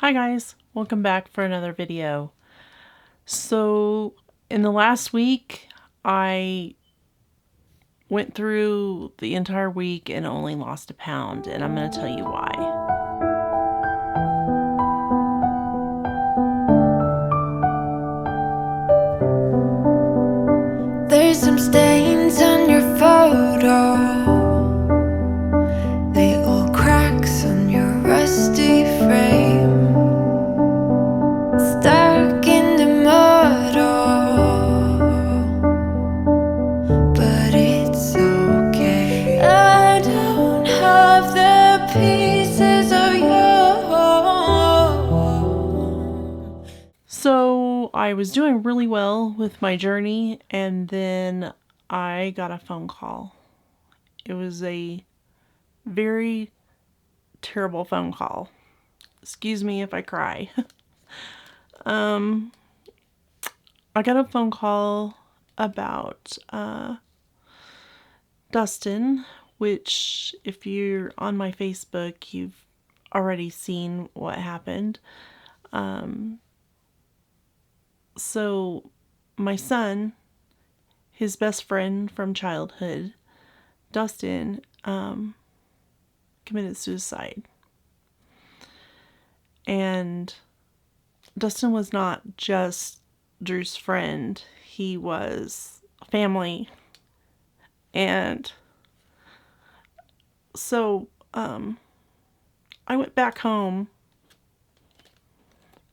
Hi guys, welcome back for another video. So in the last week, I went through the entire week and only lost a pound, and I'm going to tell you why. There's some stains on your photo, little cracks on your rusty frame, stuck in the mud, but it's okay. I don't have the pieces of you. So I was doing really well with my journey, and then I got a phone call. It was a very terrible phone call. Excuse me if I cry. I got a phone call about Dustin, which if you're on my Facebook, you've already seen what happened. So my son, his best friend from childhood, Dustin, committed suicide. And Dustin was not just Drew's friend, he was family. And so I went back home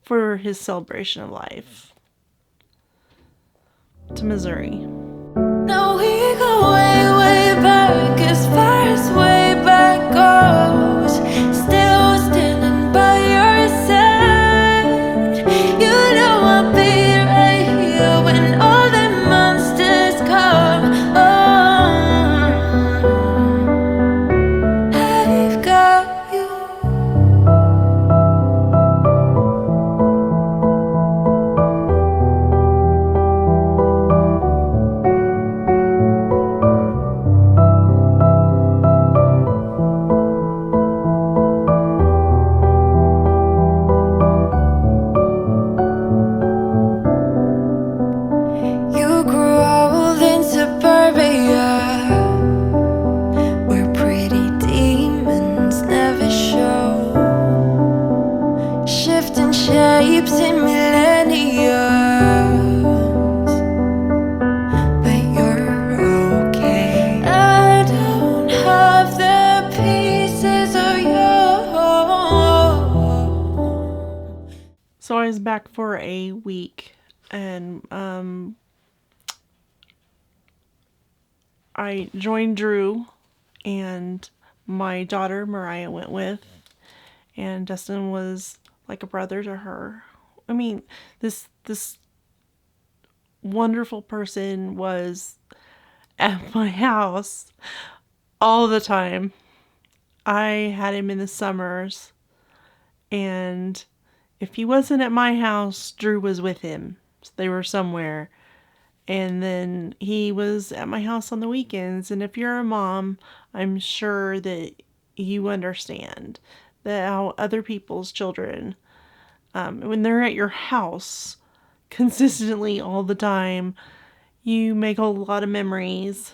for his celebration of life to Missouri. Now we go way, way back, as far as way back goes. Still standing by your side. You know I'll be right here when all the monsters come. Oh, I've got you. You grew old in suburbia, where pretty demons never show, shifting shapes in millennia. But you're okay. I don't have the pieces of you. So I was back for a week, and I joined Drew, and my daughter Mariah went with, and Dustin was like a brother to her. I mean, this wonderful person was at my house all the time. I had him in the summers, and if he wasn't at my house, Drew was with him. So they were somewhere. And then he was at my house on the weekends. And if you're a mom, I'm sure that you understand that how other people's children, when they're at your house consistently all the time, you make a lot of memories.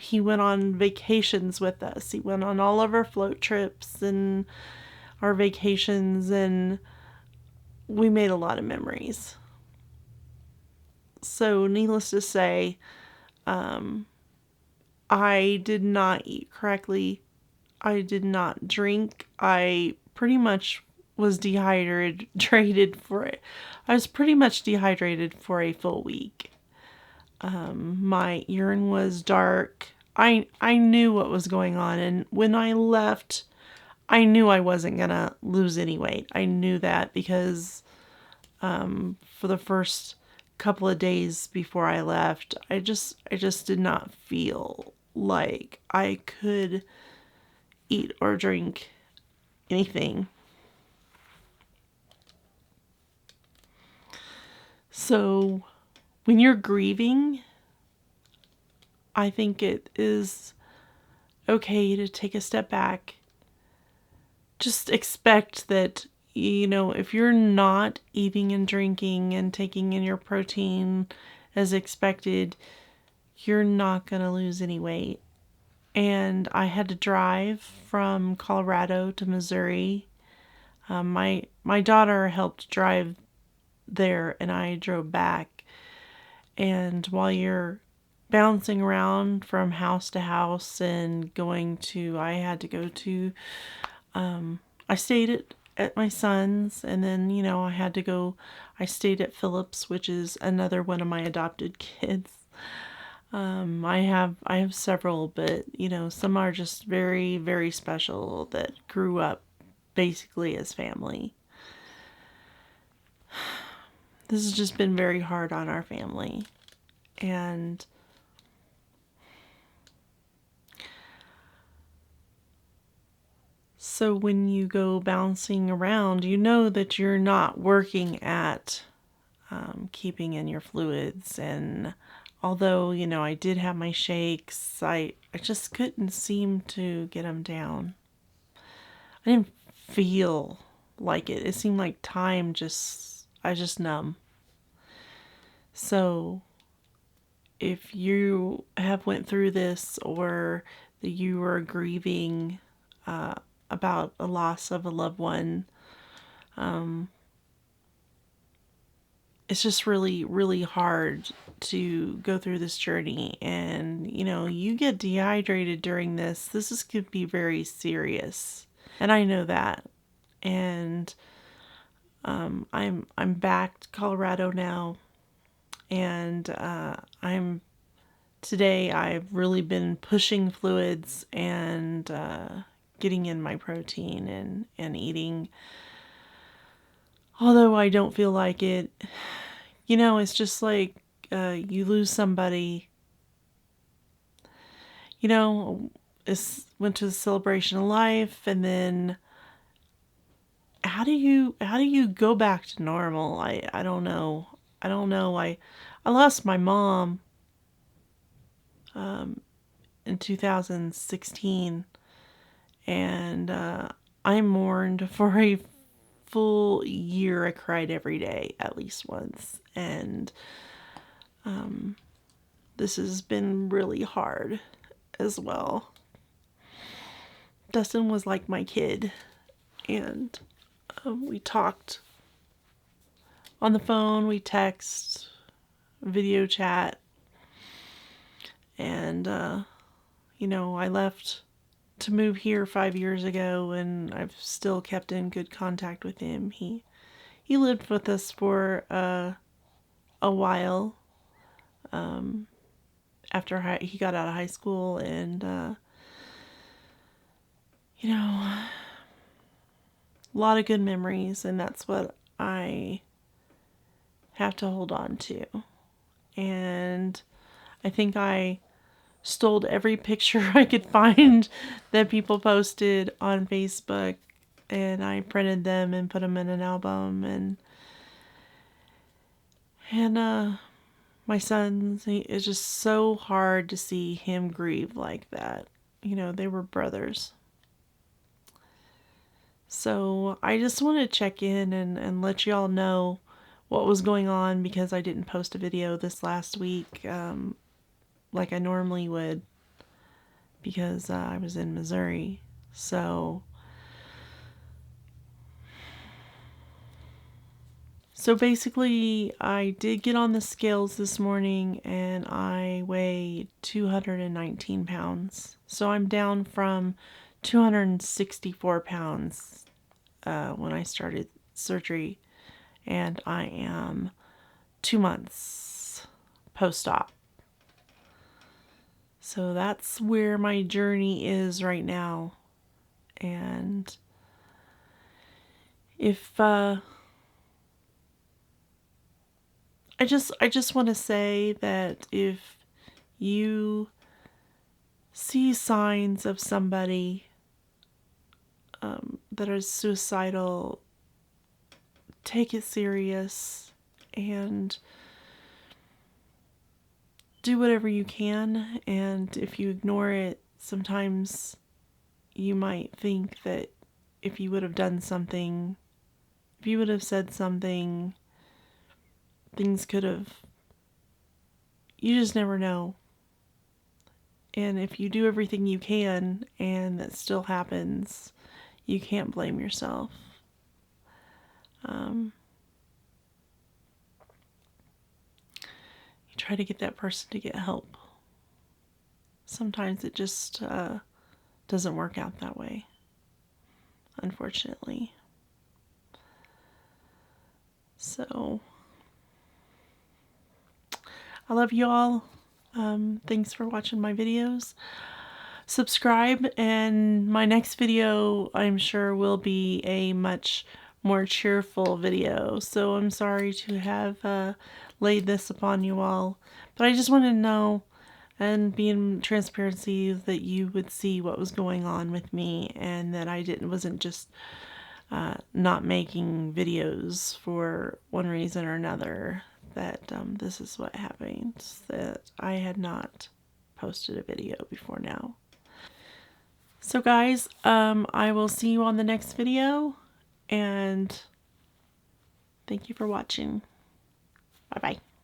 He went on vacations with us. He went on all of our float trips and our vacations, and we made a lot of memories. So, needless to say, I did not eat correctly. I did not drink. I pretty much was dehydrated for it. I was pretty much dehydrated for a full week. My urine was dark. I knew what was going on, and when I left, I knew I wasn't gonna lose any weight. I knew that because for the first couple of days before I left, I just did not feel like I could eat or drink anything. So when you're grieving, I think it is okay to take a step back. Just expect that if you're not eating and drinking and taking in your protein as expected, you're not going to lose any weight. And I had to drive from Colorado to Missouri. My daughter helped drive there, and I drove back. And while you're bouncing around from house to house and I had to go to, I stayed at my son's, and then, I stayed at Phillips, which is another one of my adopted kids. I have several, but some are just very, very special that grew up basically as family. This has just been very hard on our family. And so when you go bouncing around, you know that you're not working at keeping in your fluids. And although, I did have my shakes, I just couldn't seem to get them down. I didn't feel like it. It seemed like I just numb. So if you have went through this, or that you are grieving about a loss of a loved one, it's just really, really hard to go through this journey. And, you get dehydrated during this. Could be very serious. And I know that. And I'm back to Colorado now. And today I've really been pushing fluids and getting in my protein and eating. Although I don't feel like it, it's just like you lose somebody. Went to the celebration of life, and then how do you go back to normal? I don't know. I don't know. I lost my mom in 2016, and I mourned for a full year. I cried every day at least once, and this has been really hard as well. Dustin was like my kid, and we talked on the phone, we text, video chat, and I left to move here 5 years ago, and I've still kept in good contact with him. He lived with us for a while after he got out of high school, and a lot of good memories, and that's what I have to hold on to. And I think I stole every picture I could find that people posted on Facebook, and I printed them and put them in an album. And my son's, it's just so hard to see him grieve like that. They were brothers. So I just want to check in and let y'all know what was going on, because I didn't post a video this last week like I normally would, because I was in Missouri. So basically, I did get on the scales this morning, and I weigh 219 pounds. So I'm down from 264 pounds when I started surgery, and I am 2 months post-op. So that's where my journey is right now. And if I just want to say that if you see signs of somebody that is suicidal, take it serious and do whatever you can. And if you ignore it, sometimes you might think that if you would have done something, if you would have said something, things could have, you just never know. And if you do everything you can and that still happens, you can't blame yourself. You try to get that person to get help. Sometimes it just doesn't work out that way, unfortunately. So, I love you all. Thanks for watching my videos. Subscribe, and my next video, I'm sure, will be a much more cheerful video. So I'm sorry to have laid this upon you all. But I just wanted to know and be in transparency that you would see what was going on with me, and that I wasn't just not making videos for one reason or another. That this is what happened, that I had not posted a video before now. So guys, I will see you on the next video, and thank you for watching. Bye bye.